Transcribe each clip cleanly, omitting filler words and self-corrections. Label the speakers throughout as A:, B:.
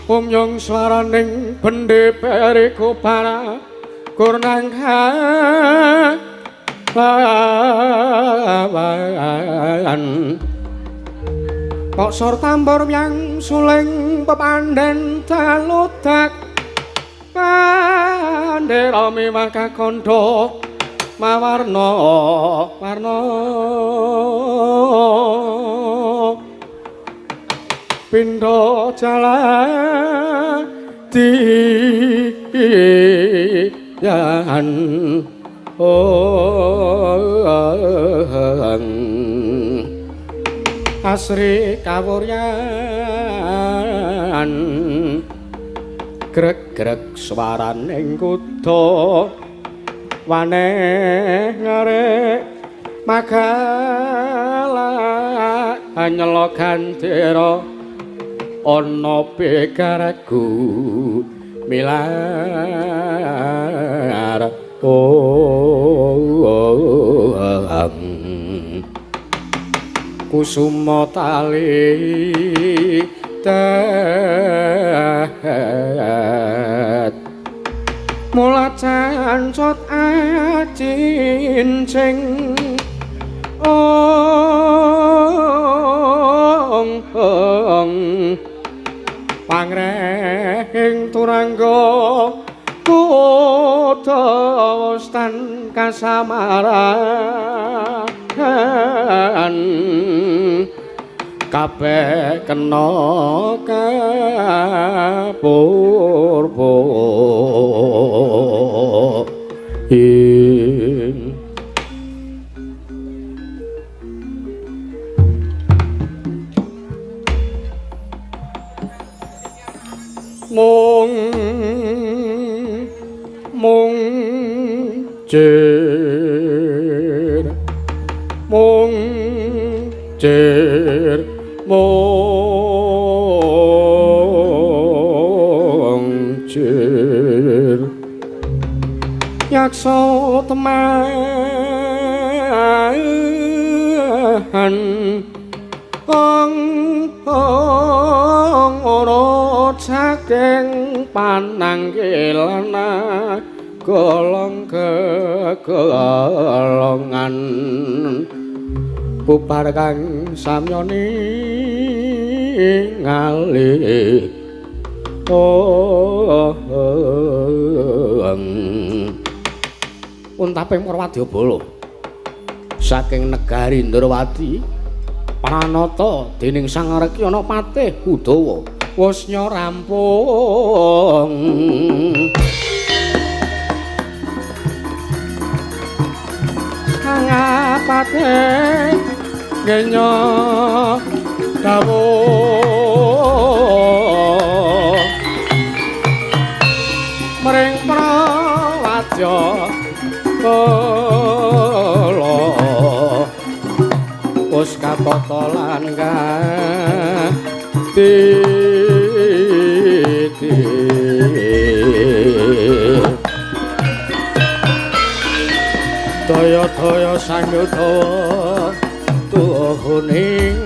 A: umyong swaraning bendhe periku para kurnangha lawan kok sor tambur yang suling pepanden taludak pandera mewah kakandha mawarna warna pindha jalan diyan asri kawuryan greg-greg swaraning kuda waneh ngarek magala anyela gandera ana begaraku milar kusuma tali tet mulat cancot acincing pangrehing turangga kuda wustan kasamaran kabeh kena kapurba mung jer mung jer mung jer yaksa teman ora saking pananggilan golong gegolongan bubar kang samyani ngalih untaping para wadyabala saking negari Ndrawati pranata dening Sang Rekyana Patih Udawa wis rampung Sang Patih genya dawuh mring prawadyabala wis katata lan daya-daya sangyuda tuhuning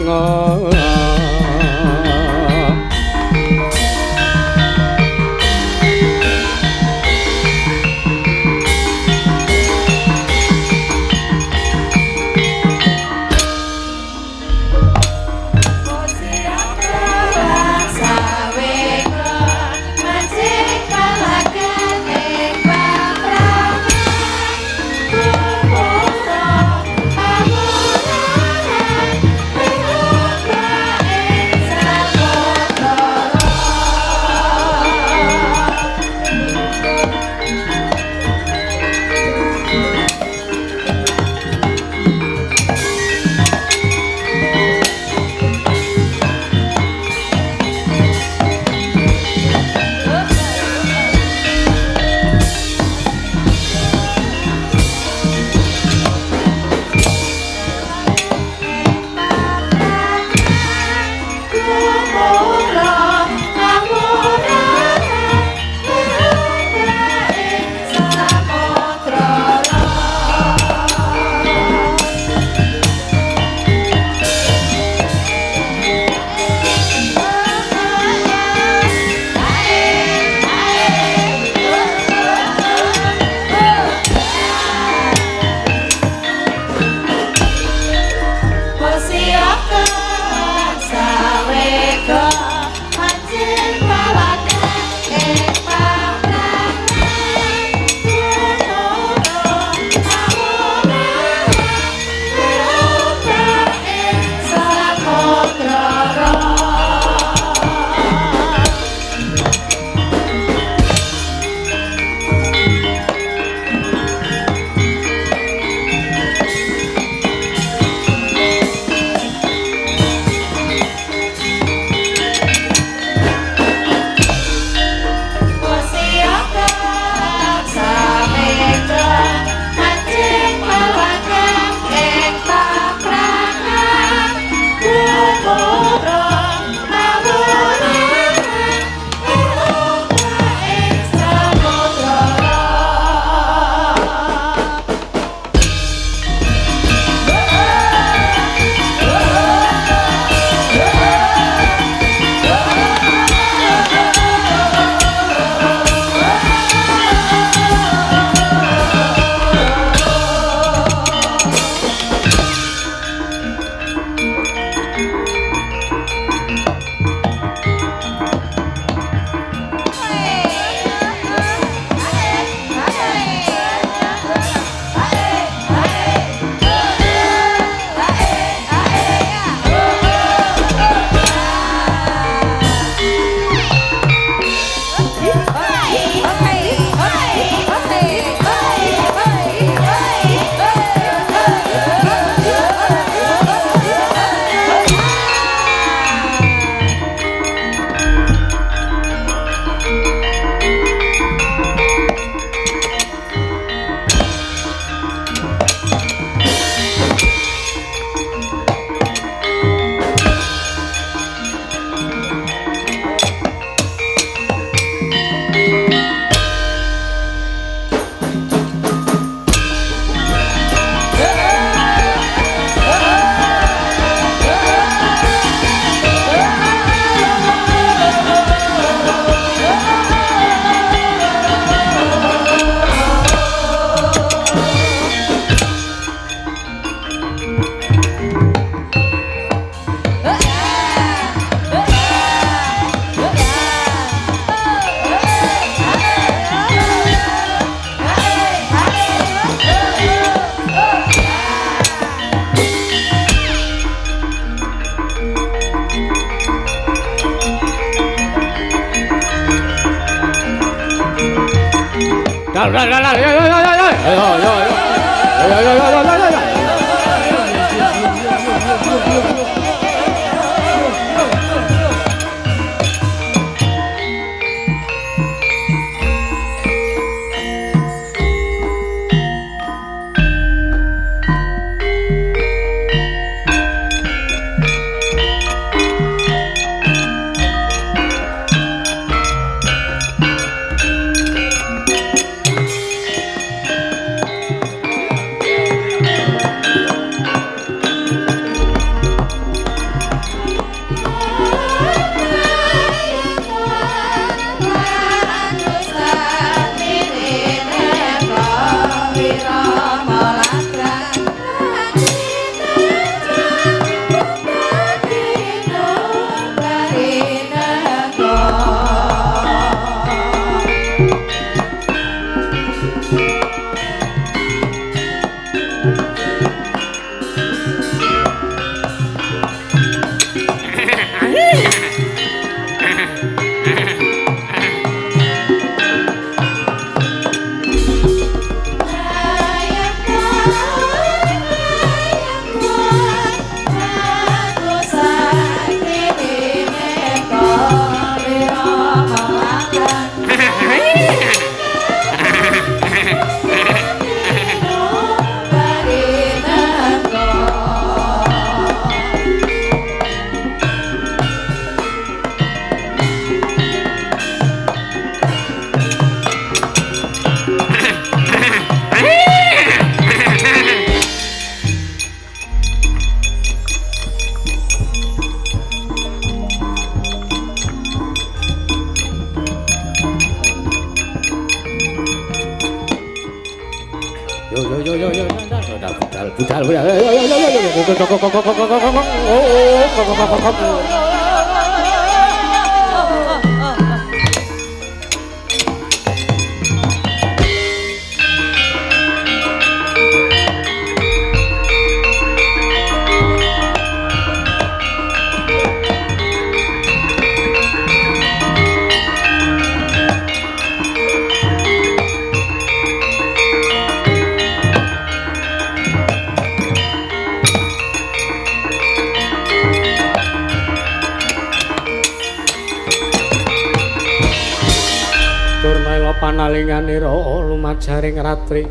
A: Panalinganira lumajaring ratri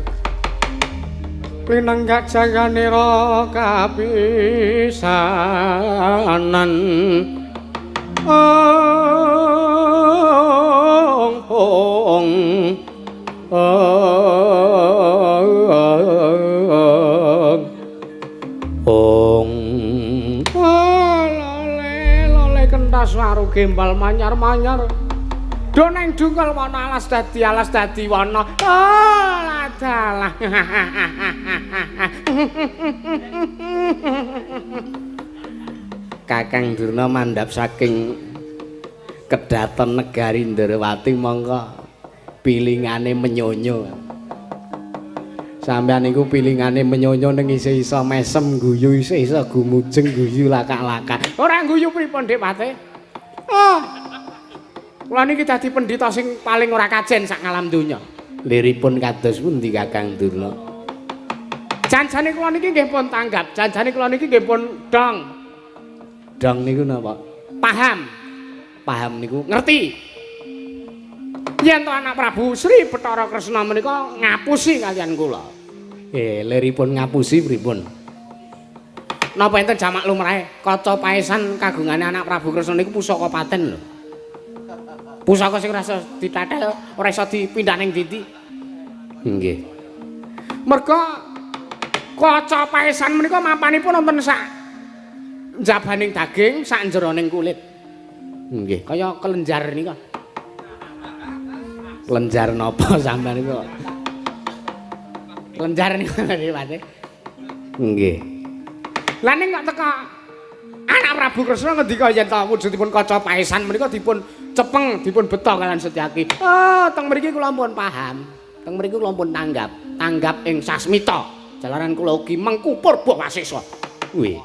A: linenggak jaganira kapisanan lole kentas waru gembal manyar-manyar doneng dungkal wana alas dadi wana ladalah Kakang Durna mandhap saking kedaton negari Ndrawati mongko pilingane menyonyo sampeyan niku pilingane menyonyo ning isih iso mesem guyu isih iso gumujeng guyu lakak-lakak ora guyu pripun Dik Pate kula niki dadi pendhita sing paling ora kajen sak ngalam donya. Liripun kados pundi Kakang Durna? Janjane kula niki nggih pun tanggap, janjane kula niki nggih pun dong. Dong niku napa? Paham. Paham niku ngerti. Yen to anak Prabu Sri Bathara Kresna menika ngapusi kalian kula. Liripun ngapusi pripun? Napa enten jamak lumrahe kaca paesan kagungane anak Prabu Kresna niku pusaka paten lho. Pusaka sing ora iso ditathel, ora iso dipindah ning ndi. Nggih. Merga kaca paesan menika mapanipun wonten sak njabaning daging, sak jeroning kulit. Nggih, kaya kelenjar nika. Kelenjar napa sampean niku? Kelenjar niku Pate. Nggih. Lah ning kok teka anak Prabu Kresna ngendika yen ta wujudipun kaca paesan menika dipun cepeng dipun beto kalian Setyaki. Teng mriki kula pun paham. Teng mriki kula pun tanggap ing sasmita. Jalaran kula ugi mengkupur Buh Wasesa. Wih.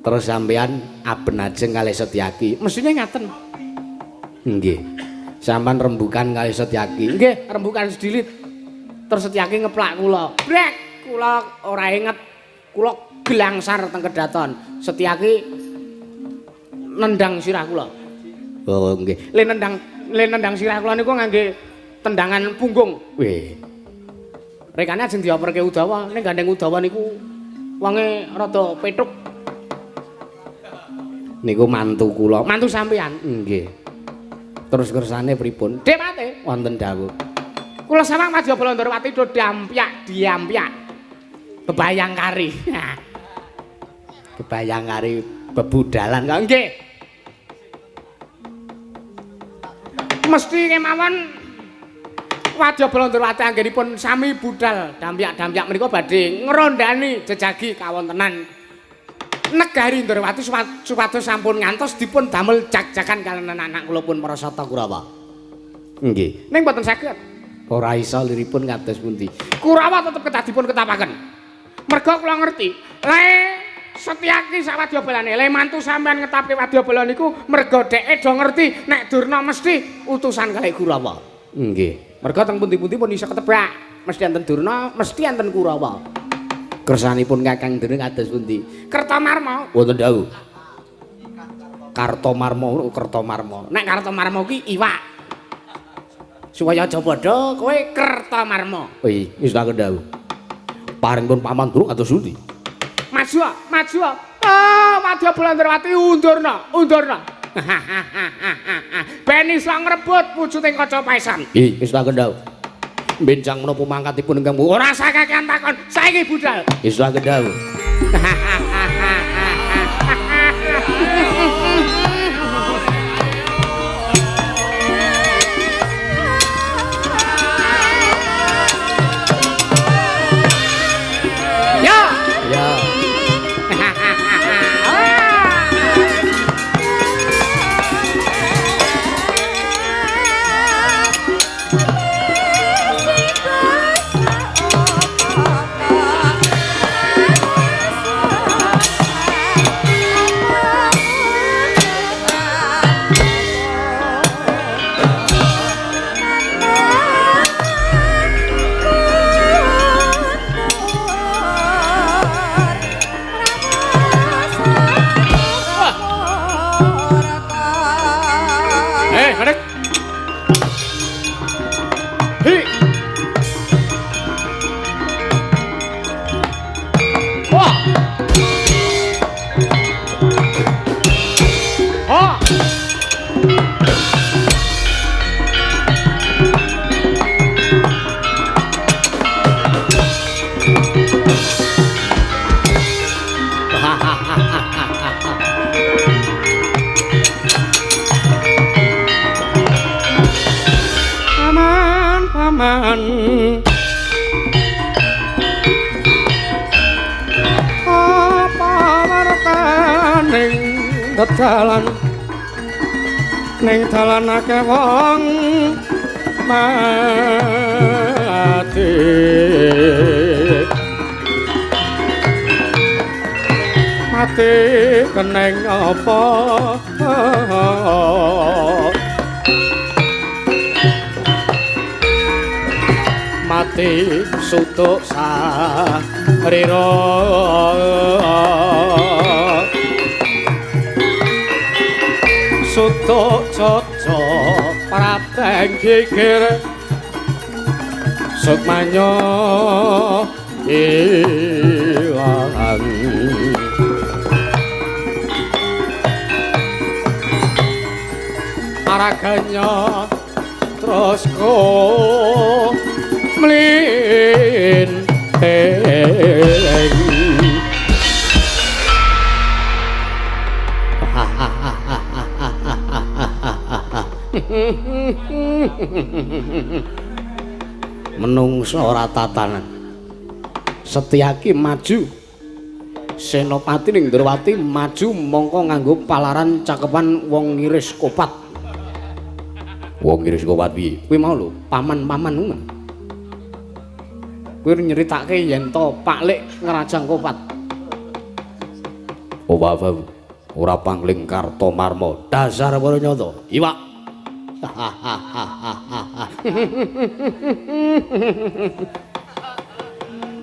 A: Terus sampean aben ajeng kalih Setyaki. Mesine ngaten. Nggih. Sampan rembukan kali Setyaki. Nggih, rembukan sedilit. Terus Setyaki ngeplak kula. Brek, kula ora inget. Kula gelangsar teng kedaton. Setyaki nendang sirah kula. Oh, nggih. Le nendang sirah kula niku ngangge tendangan punggung. Weh. Rekane ajeng dioperke Udawa, ning gandeng Udawa niku wonge rada petuk. Niku mantu kula, mantu sampean. Nggih. Terus kersane pripun? Dewate wonten dawuh. Kula sawang Madyabala Ndrawati do diampyak. Bebayang kari. Bebayang kari bebudalan kok nggih. Mesti kemawon Madyabala Ndrawati anggenipun sami budal dampyak-dampyak menika badhe ngrondani jejagi kawontenan negari Ndrawati supados sampun ngantos dipun damel jag-jagan kaliyan anak kula pun Parasata Kurawa. Nggih. Ning mboten saged. Ora isa liripun kados pundi. Kurawa tetep kedah dipun ketapaken. Merga kula ngerti, le Setyaki sak Wadyabalane, le mantu sampean ngetapke Wadyabala niku merga dheke do ngerti nek Durna mesti utusan kalih Kurawa. Nggih. Merga teng pundi-pundi pun iso ketebak. Mesti enten Durna, mesti enten Kurawa. Kersanipun Kakang Dereng kados pundi? Kertamarma wonten dawuh. Kertamarma. Nek Kertamarma ki iwak. Supaya aja padha kowe Kertamarma. Oh iya, wis tak dawuh. Paringipun paman durung kados pundi? Maju. Oh, Madyabala Ndrawati undurna. Ben iso ngrebut wujuding kaca paesan. Ih, wis tak dawuh. Benjang menapa mangkatipun ingkang ora sakakean takon saiki budal wis wae dawuh. Ya paman apa wartaning tedalan ning dalan akeh wong mati keneng apa mati sutuk sarira sutuk coco prateng gigir sukmanyo ilang araganya terus ko mlin menungso ora tatanan Setyaki maju Senopati ning Ndrawati maju mongko nganggo palaran cakepan wong ngiris kopat. Wong ngiris kopat piye? Kuwi mau lho, paman-paman ngono. Kuwi nyeritake yen to Pak Lik ngrajang kopat. Ora pangling Kartomarma, dasar para nyata. Iwak.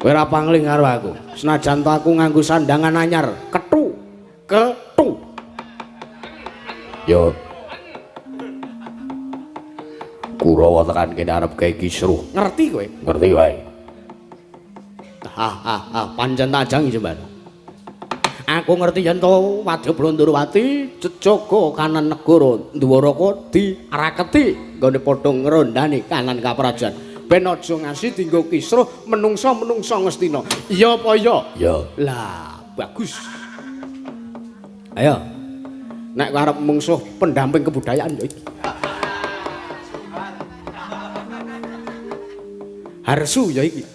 A: Kowe ora pangling karo aku. Senajan to aku nganggo sandangan anyar, kethu. Yo. Kurawa tekan kene arep gawe kisruh. Ngerti kowe? Ngerti wae. Pancen tajangi jembar. Aku ngerti yen to Wadya Blondorowati jejaga kanan negara Dwaraka diaraketi nggone padha ngrondani kanan kaprajan. Ben aja ngasi dienggo kisruh menungsa-menungsa Ngastina. Iya apa iya? Iya. Lah, bagus. Ayo. Nek arep mungsuh pendamping kebudayaan ya iki. Harsu ya iki.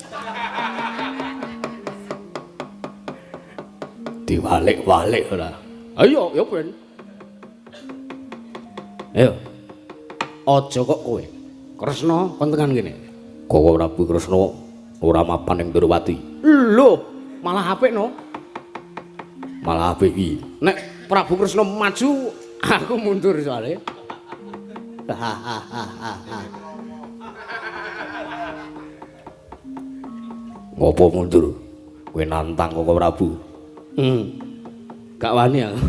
A: Diwalik-walik ora. Ayo, ya ben. Ayo. Aja kok kowe. Kresna kon tekan kene. Kowe Prabu Kresna ora mapan ing Ndorowati. Lho, malah apik no. Malah apik iki. Nek Prabu Kresna maju, aku mundur soalnya. Ngopo mundur? Kowe nantang kok Prabu. Gak wani aku.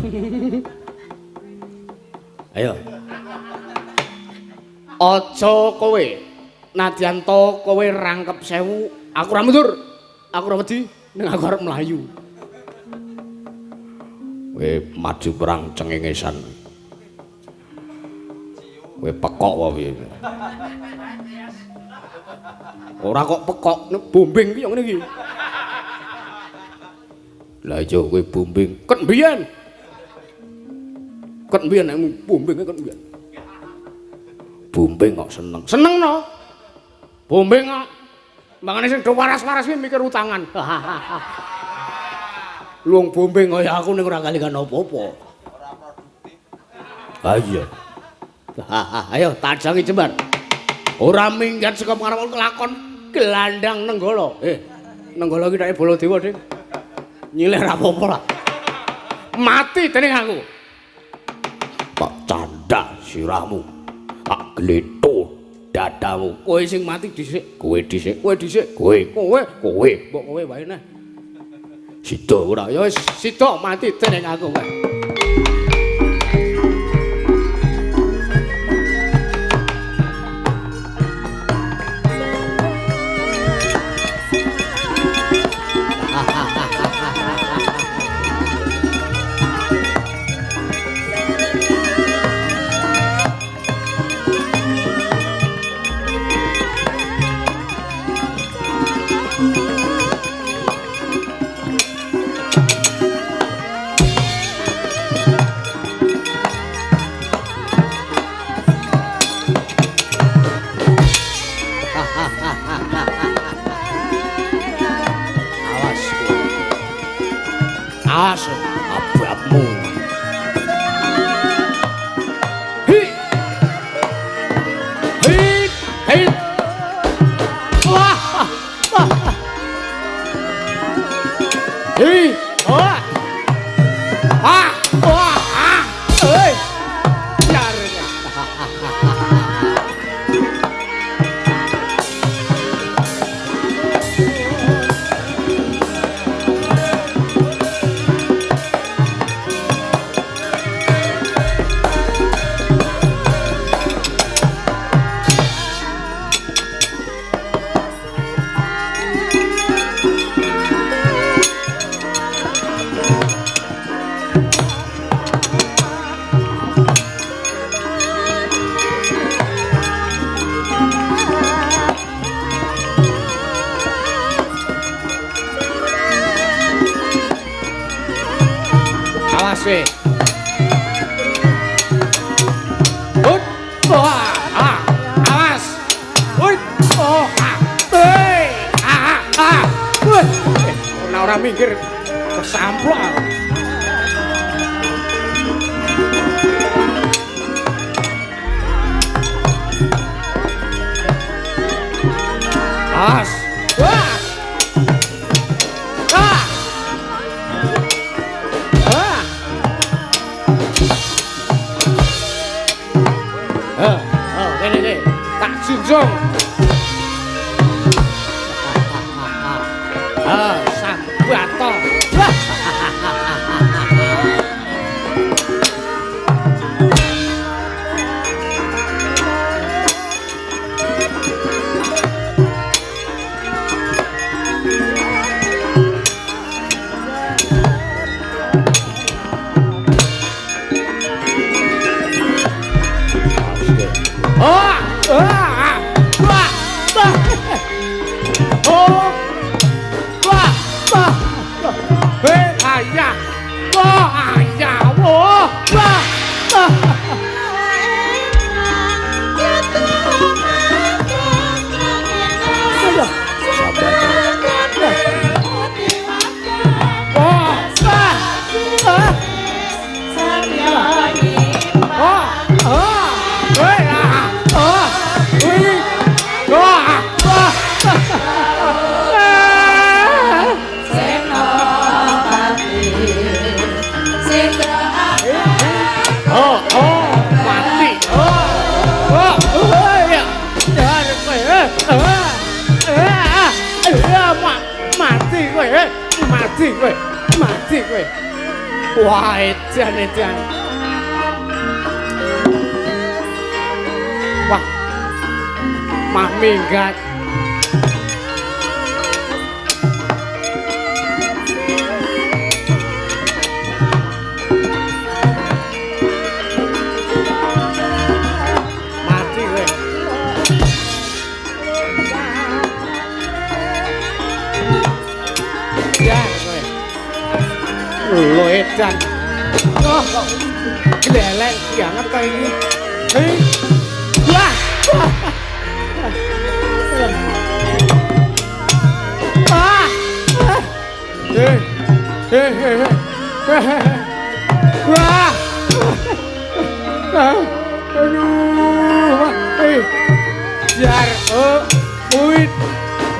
A: Ayo. Aja kowe. Nadyan to kowe rangkep 1000, aku ora mundur. Aku ora wedi ning aku arep mlayu. Kowe maju perang cengengesan. Kowe pekok wae. Ora kok pekok, nek bombing ki yo ngene iki. Lah iya kowe bombing. Ket mbiyen. Ket mbiyen nek bombing ket mbiyen. Bombing kok seneng. Seneng no. Bombing kok. Mangane sing do waras-waras kuwi mikir utangan. Luwung bombing kaya aku ning ora kalikan apa-apa. Ora produktif. Ah iya. Ayo tajangi jembar. Ora minggat saka pangarep kelakon gelandang Nenggala. Nenggala ki nek Baladewa, Dik. Nyilih ra apa-apa lah. Mati dening aku. Tak candak sirahmu. Tak gleto dadamu. Kowe sing mati dhisik, kowe dhisik, kowe dhisik, kowe. Mbok kowe wae neh. Sida ora ya wis sida mati dening aku kowe. Awas ababmu. Hei. Wah. Hei. Wah. Hei. Awas. Awas. Ora mikir kesamplok. Awas. junjung. Sambato. Mati kowe. Wah, edan. Wah. Mah minggat. Mati kowe. Ya kowe. Lho edan. Oh, kok glelek banget kok iki. Wah. Wah. Aduh. Jar. Uit.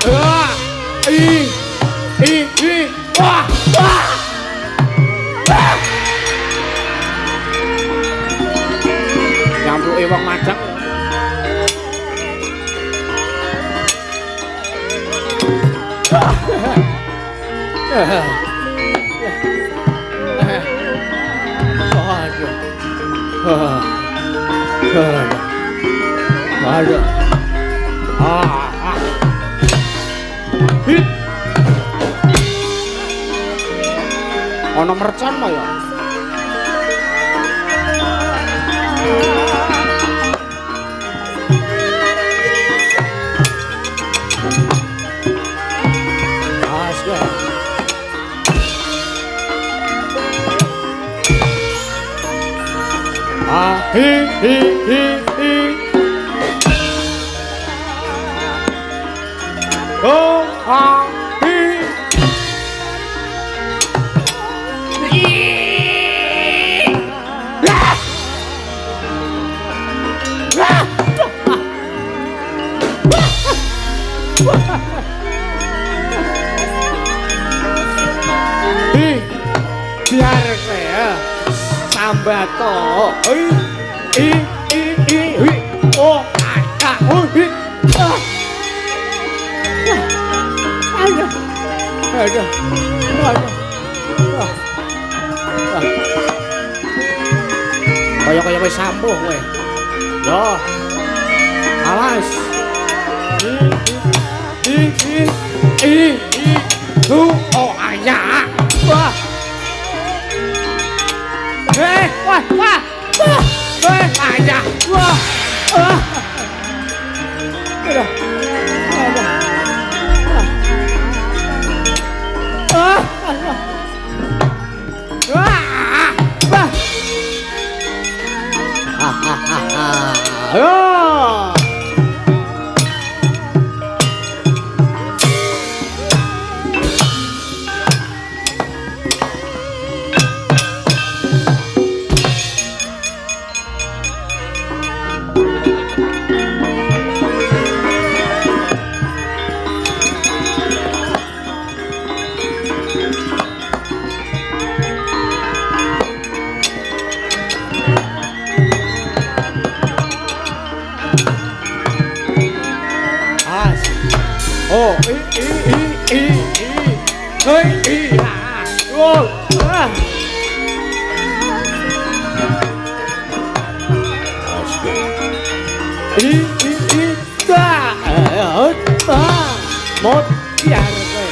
A: Wah. Wah. Nyambruke wong madang. Aduh. Hit. Ono mercon mah ya. Hi. Oh, hi. Biar saya sambato. Oh, aduh. Kaya wis sampuh kowe. Yo. Awas. Oh, ayah. Wah. Wah. Ayah. Wah. Aduh. Mot ya kowe.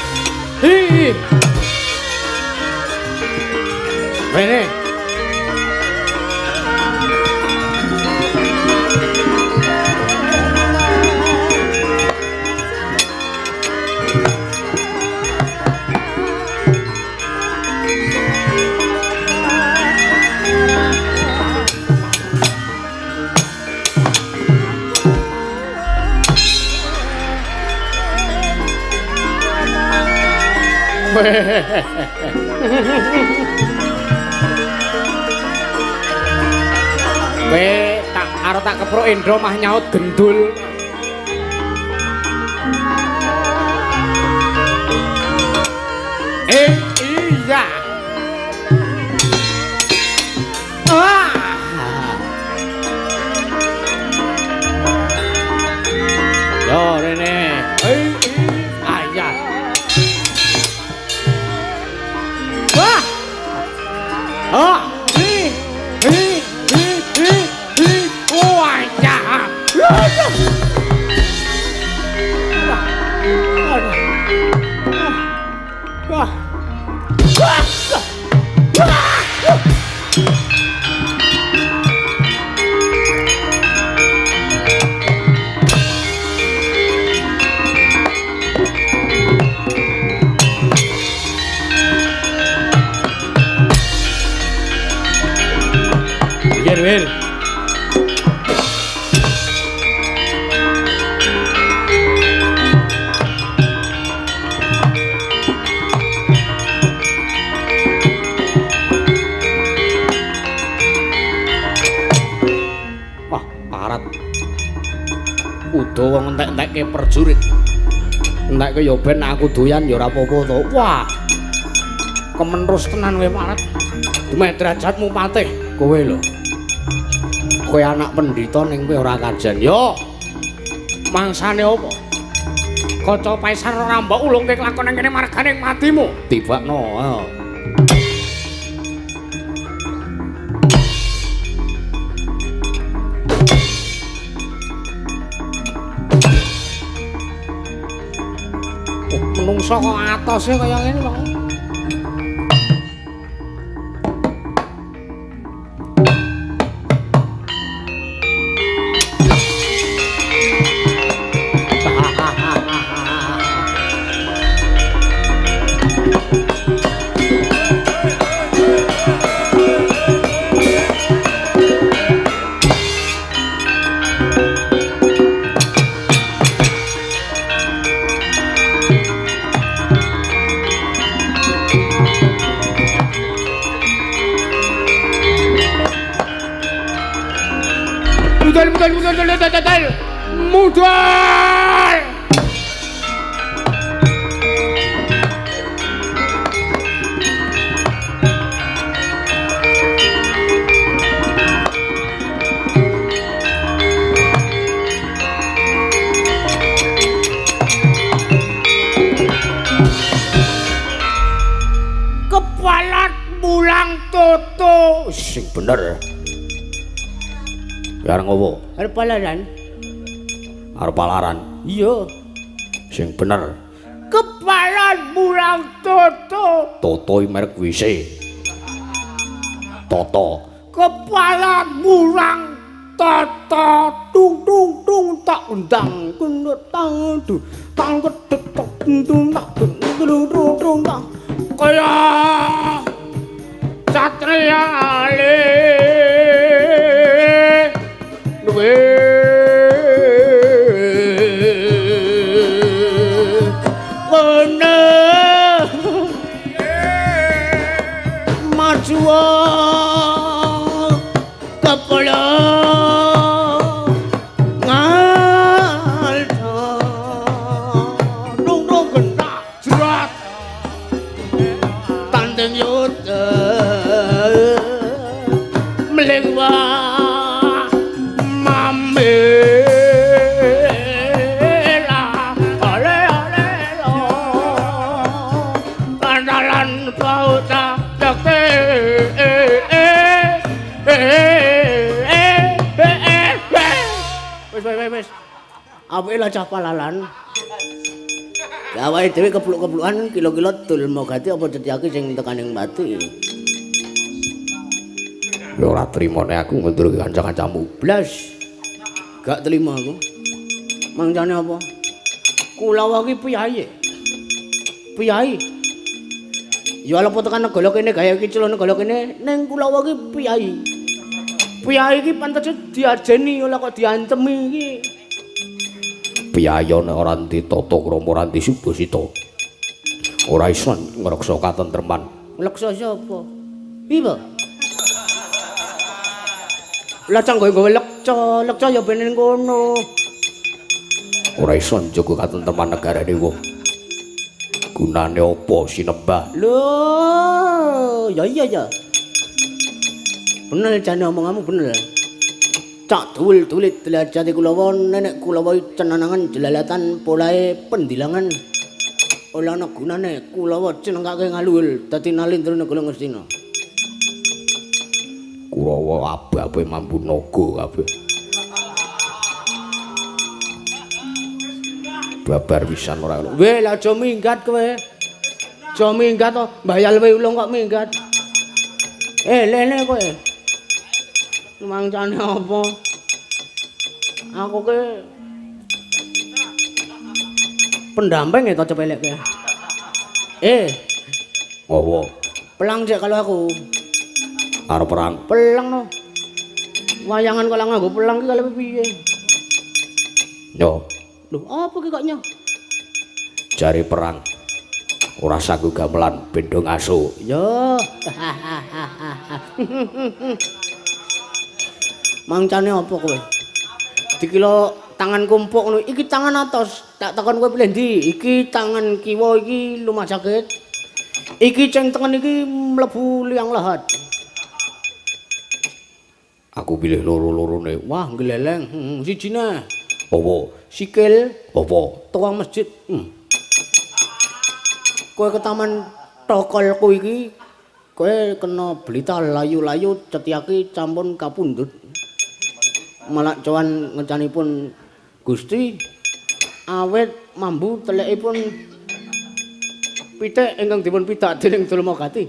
A: Rene. Kowe tak arep tak kepruk Endro mah nyaut gendul. Iya. Yo Rene. Ayah. Wah. Oh. Wir. Wah, parat. Udo wong entek-entekke perjurit. Entekke ya ben aku doyan ya ora apa-apa to. Wah. Kemenrus tenan kowe parat. Dumeh derajatmu patih kowe lho. Kowe anak pendhita ning kowe ora kajan. Yo. Mangsane apa? Kaca Paisar ora mbok ulungke kelakon kene margane matimu. Tibakno. Menungso kok atose kaya ngene lho. Mudal! Kepalat bulang toto. Sing bener. Ya arep ngopo? Arep palaran. Arep palaran. Iya. Sing bener. Kepalan bulang toto. Toto iki merek WC. Toto. Kepalan bulang toto. Tung tung tung tak undang kunut tang du. Tang ketek tok tung tak tung tung tang. Kaya satria ale. Majua kepala ngalta dong kena jerat tanding yuda melengwa wis. Apike lah cah palalan. Awake dhewe kepluk-keplukan kilo-kilo dul mogati apa cethiake sing tekaning mati. Ya ora trimone aku ngundur kanca-kancamu. Blas. Gak terima aku. Mangkane apa? Kulawa ki piyayi. Piyayi. Ya ala tekan negara kene gaya iki celana negara kene ning Kulawa ki piyayi. Piyayi iki pantes diajeni ora kok diancemi iki. Piyayi nek ora ditata krama ora disubasita. Ora iso ngreksa katentreman. Leksa sapa? Piye, lah cang gawe lekca ya ben ngono. Ora iso njaga katentreman negarane wong. Gunane apa sinembah? Lho, ya iya ya. Bener jane omonganmu bener. Cak dulit delajate Kulawa nenek Kulawa cenanangan jelalatan polahe pendilangan. Ora ana gunane Kulawa jenengake ngaluhul dadi nalindra negara Ngastina. Kurawa abah-abah mampu naga kabeh. Babar pisan ora ngono. Weh, lah aja minggat kowe. Aja minggat to, mbayal wae ulung kok minggat. Lene kowe. Mangcane apa? Aku ke pendamping to cepelek kowe. Apa? Pelang cek kalau aku. Arep perang. Pelang no. Wayangan kalau nganggo pelang ki kalau piye? Yo. Lho, apa ki kok nyo? Jari perang. Ora sagu gamelan bendong asu. Yo. Mangcane apa kowe? Dikira tangan kumpuk ngono. Iki tangan atos. Tak takon kowe pilih ndi? Iki tangan kiwa iki lumah sakit. Iki ceng tengen iki mlebu liang lahat. Aku pilih loro-lorone. Wah, gleleng. Sijine. Apa? Sikil. Apa? Tukang masjid. Kowe ke taman tokolku iki kowe kena blita layu-layu cethiake campun kapundhut. Malak cowan ngencanipun Gusti awet mambu telekipun pitik ingkang dipun pidak dening Dulmagati.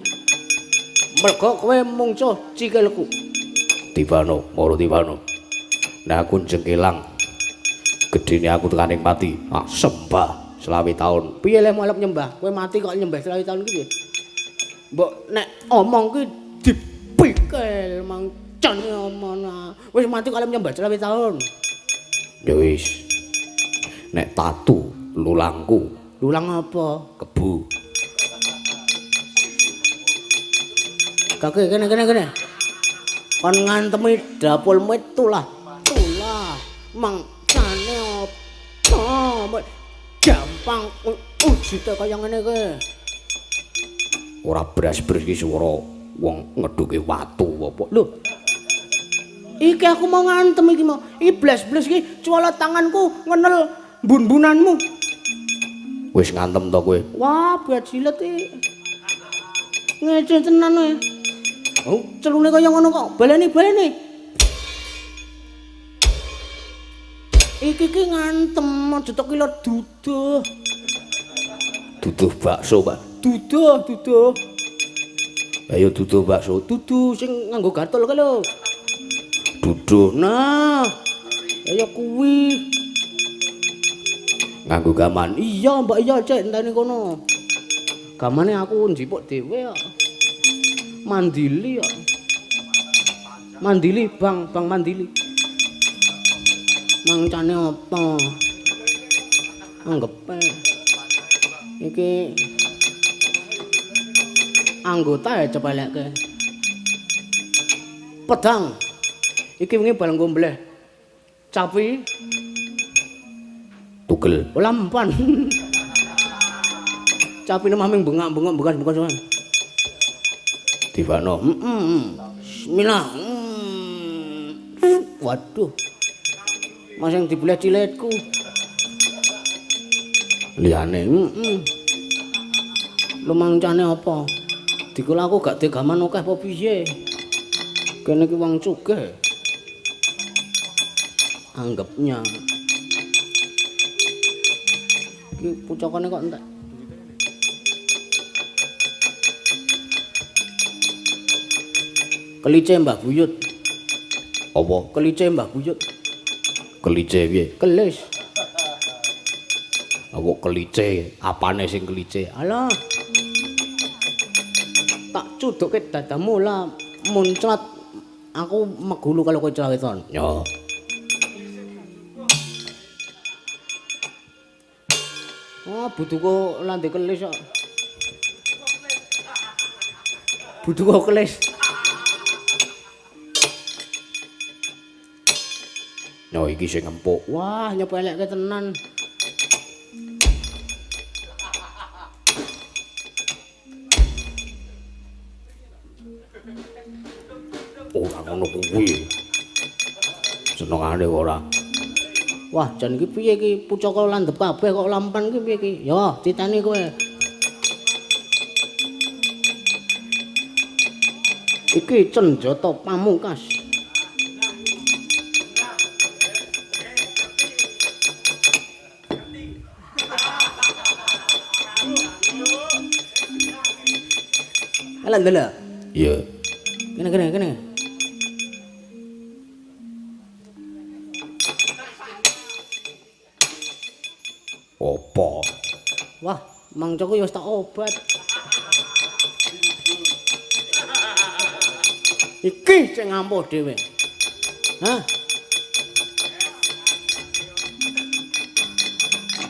A: Merga kowe mungsuh cikilku. Tibano, moro tibano. Nah aku jengkelang. Gedene aku tekaning mati. Sembah selawi taun. Piye le malem nyembah? Kowe mati kok nyembah selawi taun iki piye? Mbok nek omong ki dipikil mangcane omona. Wis mati kok nyembah selawi taun. Ya wis. Nek tatu lulangku. Lulang apa? Kebu. Kakek kene. Kon ngantemi dapulmu itulah. Mangcane apa? Gampang wujute kaya ngene kowe. Ora bras-bras iki swara wong ngeduke watu apa. Lho. Iki aku mau ngantem iki mau. Iki blas-blas iki cuwala tanganku ngenel bun-bunanmu. Wis ngantem to kowe. Wah, buat silet iki. Ngece tenan kowe. Oh, celune kaya ngono kok. Baleni. Iki ki ngantem aja tok kilo duduh. Duduh bakso, Pak. Duduh. Ayo duduh bakso. Duduh sing nganggo gatel ka lho. Duduh. Nah. Ayo kuwi. Nganggo gaman. Iya, Mbak, iya cek enteni kono. Gamane aku njipuk dhewe kok. Mandili kok. Mandili, Bang Mandili. Mangcane apa? Anggepe. Iki anggota ya cepelekke. Pedang. Iki wingi bal ngombleh. Capi. Tugel. Lampan. Capine maming bengak-bengok bekas-bekas. Dibano. Bismillah. Waduh. Mas yang dibelah ciletku. Liyane. Lumangcane apa? Dikula aku gak degaman akeh apa piye? Kene ki wong sugih. anggapnya. Iki pucokane kok entek. Kelice Mbah Buyut. Apa? Kelice Mbah Buyut. Kelice piye? Kelis. Aku kelice, apane sing kelice? Alah. Tak cuduke dadamu lah muncrat. Aku megulu kalau kowe celah-weton. Ya. Oh, butuhku landi kelis kok. Butuhku kelis. Yo iki sing empuk. Wah, nyepelekke tenan. Ora ngono kuwi. Senengane ora. Wah, jan iki piye iki pucaka landhep kabeh kok lampan iki piye iki? Yo, titeni kowe. Iki Cenjata Pamungkas. Alah lho. Iya. Kene. Apa? Wah, Mang Joko ya wis tak obat. Iki sing ngampuh dhewe. Hah?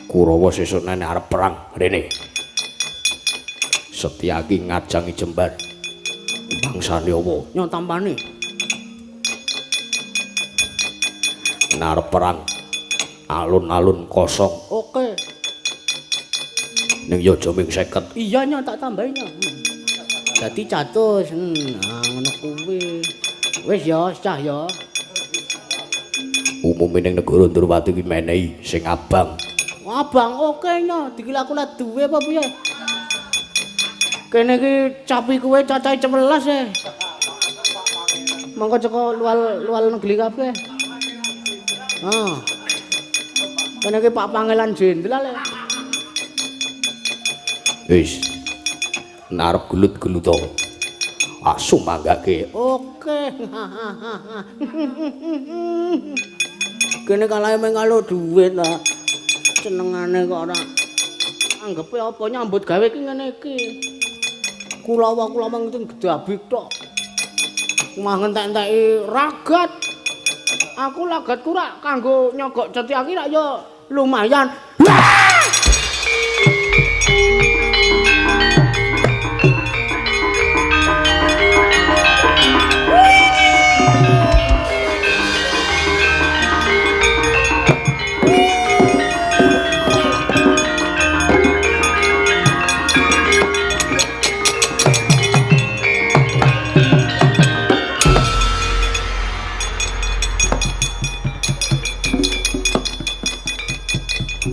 A: Kurawa sesuk nene arep perang rene. Setyaki ngajangi jembar. Bangsane apa? Nyo tampane. Arep perang. Alun-alun kosong. Oke. Ning ya aja ming 50. Iya nyo tak tambahi nyo. Dadi 100. Ngono kuwi. Wis ya, cah ya. Umume ning negara Ndurwati ki menehi sing abang. Abang oke nyo, dikilaku lah duwe apa piye? Kene iki capi kuwe cacahe 11 Monggo ceko lual negeri kabeh. Kene iki Pak Pangelan Jenderal Wis. Narep gelut-gelut to. Asu manggake. Oke. Kene kalahe mengalo duit ta. Senengane kok ora. Anggepe apa nyambut gawe iki ngene iki. Kulawa ngene gedabik tok. Mah ngentek-enteki ragat. Aku lagatku rak kanggo nyogok Cetyaki rak ya lumayan.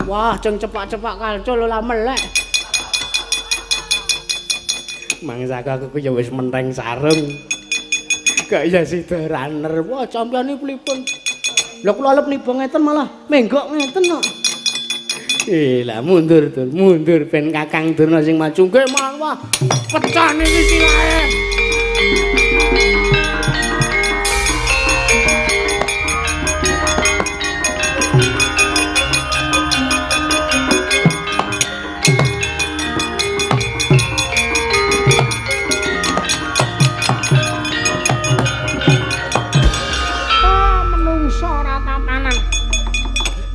A: Wah, jeng cepak-cepak kalcul lah melek. Mangsaku aku ya wis menteng sarung. Kaya sida runner. Wah, campione pripun? Lah kula arep niba ngeten malah menggok ngeten kok. Lah mundur ben Kakang Durna sing maju. Nggih, wah. Pecah niki silae.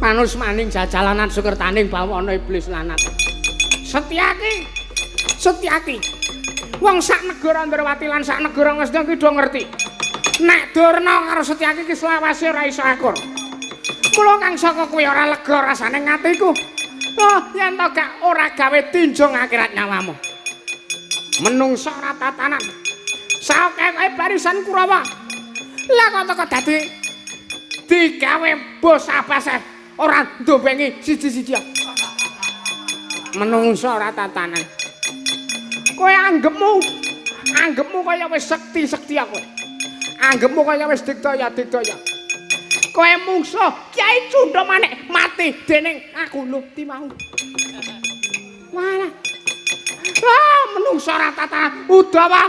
A: Manus maning jajalanan sukertaning bawana iblis lanat. Setyaki. Wong sak negara Ndrawati lan sak negara Ngastina ki do ngerti. Nek Durna karo Setyaki ki selawase ora iso akur. Mula kang saka kuwi ora lega rasane ngatiku. Oh, yen to gak ora gawe tinjung akhirat nyawamu. Menungsa ora tatanan. Saoke kowe barisan Kurawa. Lah kok teko dadi digawe bos abase. Ora ndobengi siji-siji. Menungsa ora tatanan. Kowe anggepmu kaya wis sekti-sekti aku. Anggepmu kaya wis digdaya-digdaya. kowe mungsuh Kyai Cundha Manik mati dening aku lho timau. Malah. Ah, menungso ra tatanan Udawa.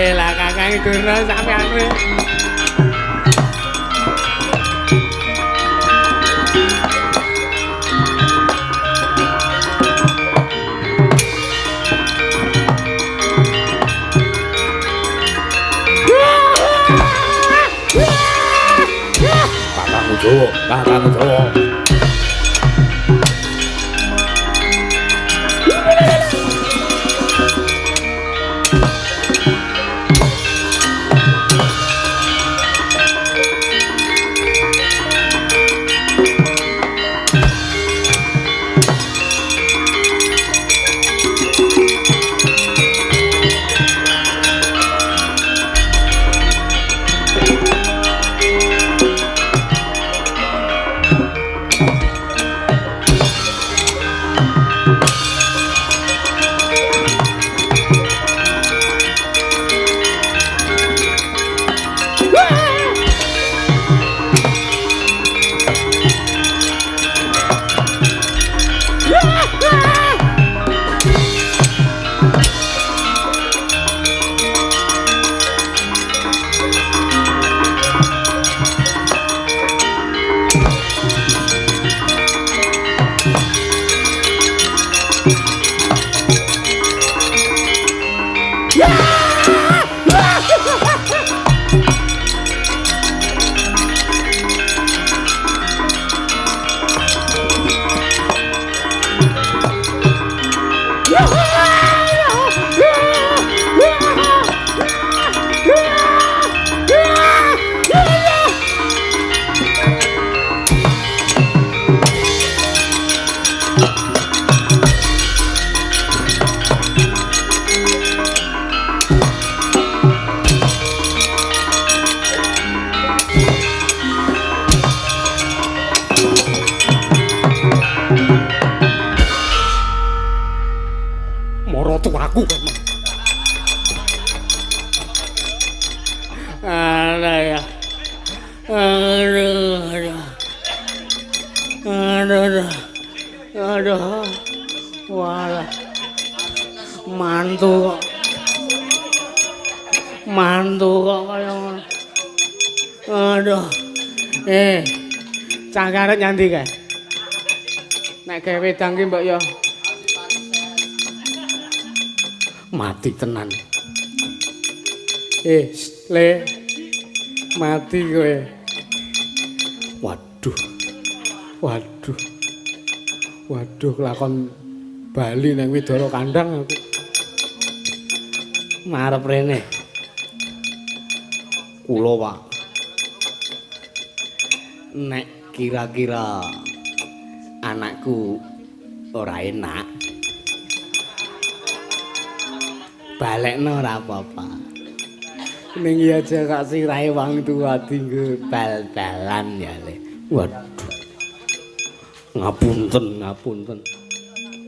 B: Lah Kakang Durna sampean kowe.
A: Kakang Jawa.
B: Aku. Aduh ya. Aduh. Walah. Mantu kok kaya ngono. Aduh. Cangkare nyandi kae. Nek gawe wedang ki mbok ya mati tenan. Le. Mati kowe. Waduh, kelakon bali nang Widara Kandang aku. Marep rene. Kula, Pak. Nek kira-kira anakku ora enak, balekno ora apa-apa. Ning ya aja kok sirahe wong tuwa dinggo bal-balan ya le. Waduh. Ngapunten.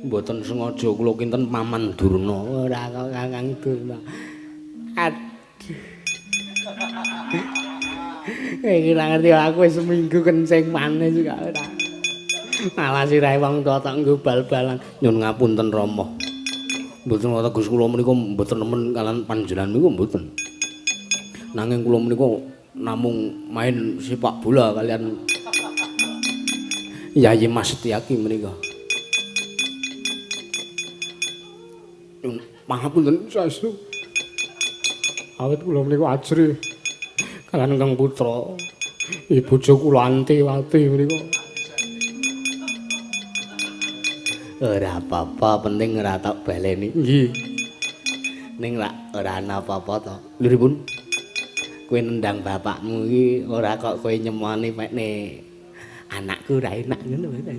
B: Mboten sengaja kula kinten Paman Durna. Ora kok Kakang Durna. Aduh. Kira ngerti aku wis seminggu kencing maneh juga ora. Malah sirahe wong tuwa tak nggo bal-balan. Nyun ngapunten Rama. Mboten wonten Gus kula menika mboten nemen kalian panjenengan niku mboten. Nanging kula menika namung main sepak bola kalian Yayi Mas Setyaki menika. Pangapunten saestu. Awit kula menika ajri Kalian Kang Putra. Ibu kula Antiwati mriku. Ora apa-apa, penting ora tak baleni. Nggih. Ning lak ora ana apa-apa to. Lho pripun? Kowe nendang bapakmu iki ora kok kowe nyemoni pekne anakku ora enak ngono to.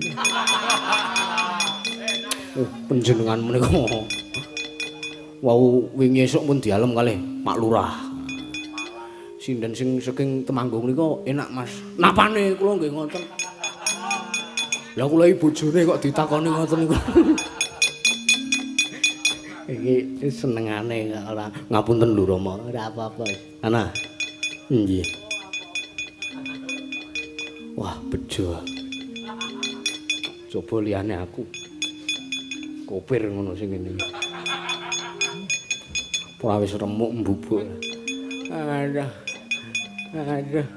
B: Oh, panjenengan menika. Wau wingi esuk pun dialem kalih Pak Lurah. Sinden sing saking Temanggung menika enak Mas. Napane kula nggih ngoten. Lah kula iki bojone kok ditakoni ngoten niku. Iki senengane ora ngapunten lho Rama, ora apa-apa. Ana. Nggih. Wah, bejo. Coba liyane aku. Kopir ngono sing ngene. Ora wis remuk mbubuk. Aduh. Aduh.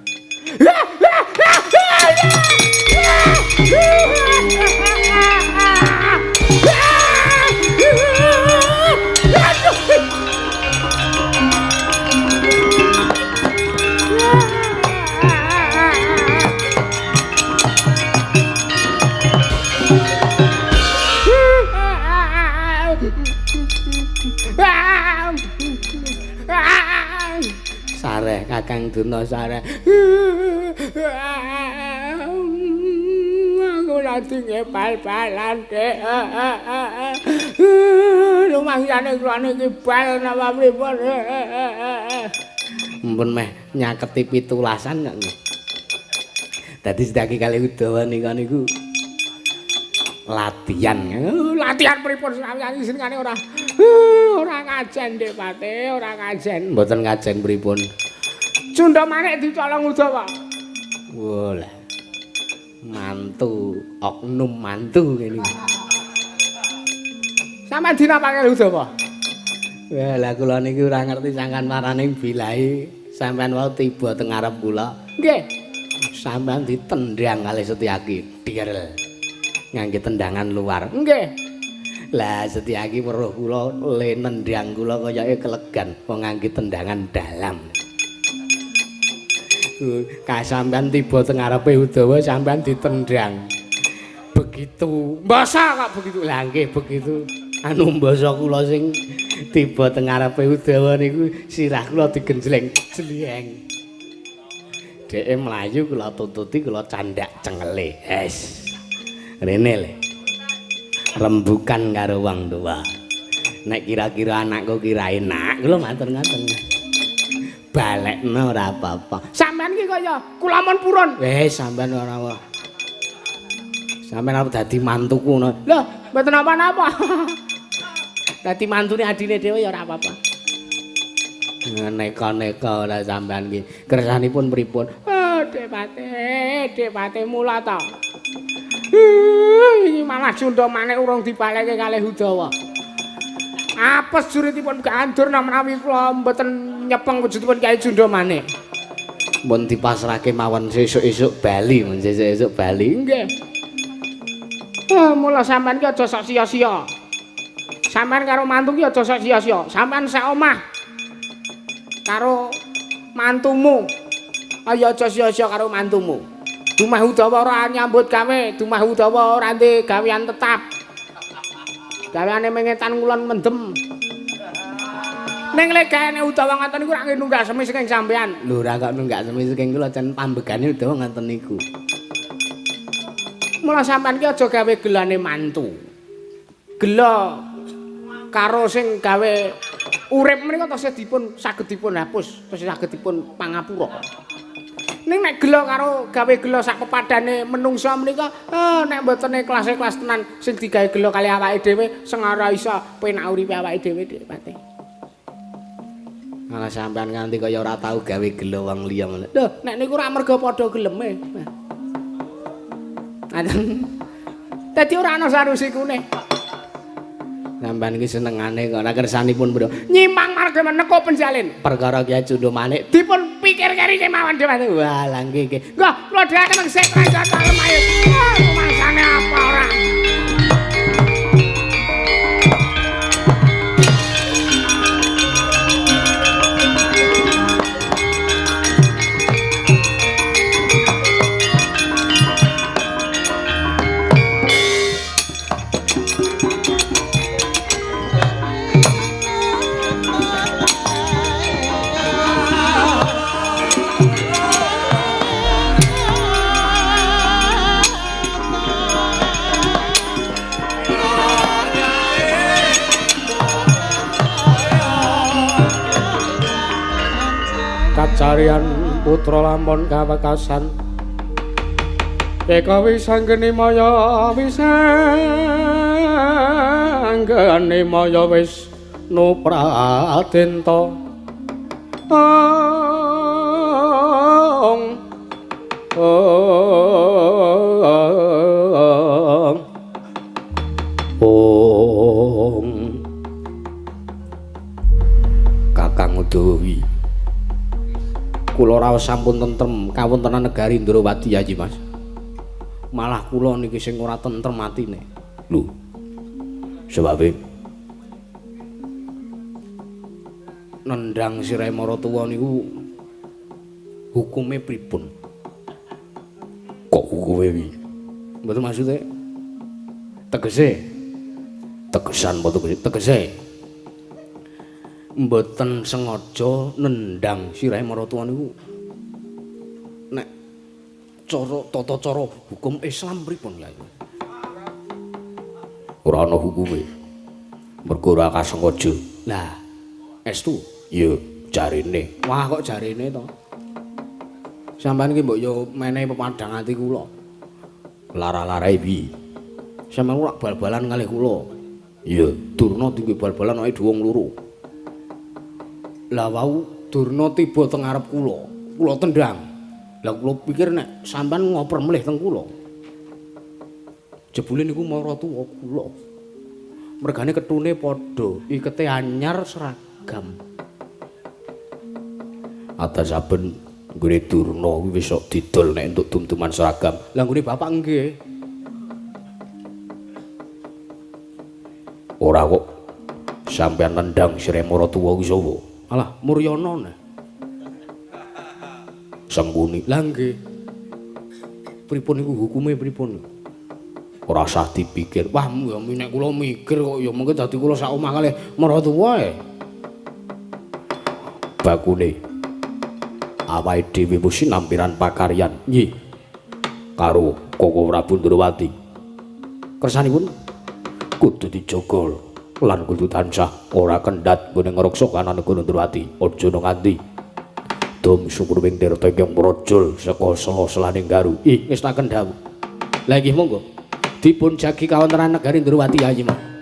B: Sareh Kakang Durna sareh. Aku lagi ngepal-palan Dek. Lumangsane kula niki bal napa pripun. Mumpun meh nyaketi 17-an kok nggih. Dadi sedaki kalih Udawa niku latihan. Latihan pripun sami senengane ora kajen Dik Pate, ora kajen. Mboten kajen pripun. Cundha manik dicolong Udawa. Walah. Mantu, oknum mantu ngene iki. Sampeyan dinapake Udawa? Wah, lah kula niki ora ngerti sangkan marane bilahi sampeyan wau tiba teng ngarep kula. Nggih. Sampeyan ditendang kalih Setyaki. Direl. Ngangge tendangan luar. Nggih. Lah Setyaki weruh kula le nendang kula kayake kelegan wong ngangge tendangan dalam. Kasampean tiba teng ngarepe Udawa sampean ditendang. Begitu. Mbasa kok begitu. Lah nggih begitu. Anu mbasa kula sing tiba teng ngarepe Udawa niku sirah kula digenjleng jlieng. Dheke mlayu kula tututi kula candak cengele. Hes. Rene le. Rembukan karo wong tuwa. Nek kira-kira anakku kira enak, kula matur ngoten. Balekno ora apa-apa. Sampeyan iki kaya kulamun purun. Sampeyan ora wae. Sampeyan arep dadi mantuku ngono. Lho, mboten napa-napa. Dadi mantune adine dhewe ya ora apa-apa. Neka-neka ora sampeyan iki. Kersanipun pripun? Dek Pate mula ta. Iki malah Cundha manik urung dibaleke kalih Udawa. Apes juritipun gandur menawi kula mboten nyepeng wujudipun Kyai Cundha manik. Mun dipasrahke mawon sesuk-esuk bali, mun sesuk-esuk bali. Nggih. Mula sampean ki aja sok sia-sia. Sampean karo mantu ki aja sok sia-sia. Sampean sak omah karo mantumu. Ayo aja sia-sia karo mantumu. Dumah Udawa ora nyambut gawe, Dumah Udawa ora ndek gawean tetap. Gaweane mengetan ngulon mendem. Ning lek gaweane Udawa ngoten niku ora nunggak semi saking sampean. Lho ora kok nunggak semi saking kula jan pambegane Udawa ngoten niku. Mula sampean ki aja gawe gelane mantu. Gela karo sing gawe urip menika tasih dipun saged dipun hapus, tasih saged dipun pangapura. Ning nek gela karo gawe gela sak pepadane menungsa menika nek mboten kelas tenan sing digawe gela kali awake dhewe sing ora iso penak uripe awake dhewe Dik Pate. Malah sampean nganti kaya ora tau gawe gela wong liya meneh. Lho, nek niku ora mergo padha geleme. Dadi ora ana sarusikune. Sampeyan iki senengane kok ora kersanipun bro. Nyimpang marga meneko penjalin. Perkara Kyai Cundha manik dipun pikir-kiri kemawon dhewe. Wah, lah nggih nggih. Nggih, kula dheweken sing kerajaan dalem ayo. Rumangsane apa ora?
A: kacarian putra lampun kawekasan eka wisanggeni maya wis nupradenta Kakang Udawi kula raos sampun tentrem kawontenan negari Ndrawati Yayi Mas malah kula niki sing ora tentrem atine lho sebabe nendang sirahe maratuwa niku hukume pripun kok hukume wi mboten maksude tegesan mboten tegese mboten sengaja nendang sirahe maratuwa niku nek cara tata cara hukum Islam pripun ya ora ana hukume mergo ora kasengaja lah estu ya jarine wah kok jarine to sampean iki mbok yo menehi pepadhang ati kula lara-larae piye sampean ora bal-balan kalih kula ya Durna tinggi bal-balan wae wong loro lah wau Durna tiba teng ngarep kula tendang lah kula pikir nek sampean ngoper melih teng kula jebule niku maratuwa kula mergane ketune padha ikete anyar seragam atas saben nggone Durna kuwi wis sok didol nek entuk tum-tuman seragam lah nggone bapak nggih ora kok sampean nendang sirahe maratuwa kuwi sapa alah Muryana nah Sangguni lah nggih pripun niku hukume pripun ora usah dipikir wah ya nek kula mikir kok ya mengko dadi kula sak omah kalih maratuwa ae bakune awake dhewe mung sinampiran pakaryan nggih karo Koko Prabu Ndrawati kersanipun kudu dijaga lan kudu tansah ora kendhat gone ngreksa kanan negara Ndrawati aja nganti dom sukurwing tirta ingkang mrojol saka sela-selaning garu wis tak kendhawuh la nggih monggo dipun jagi kawontenan negari Ndrawati Yayi Mas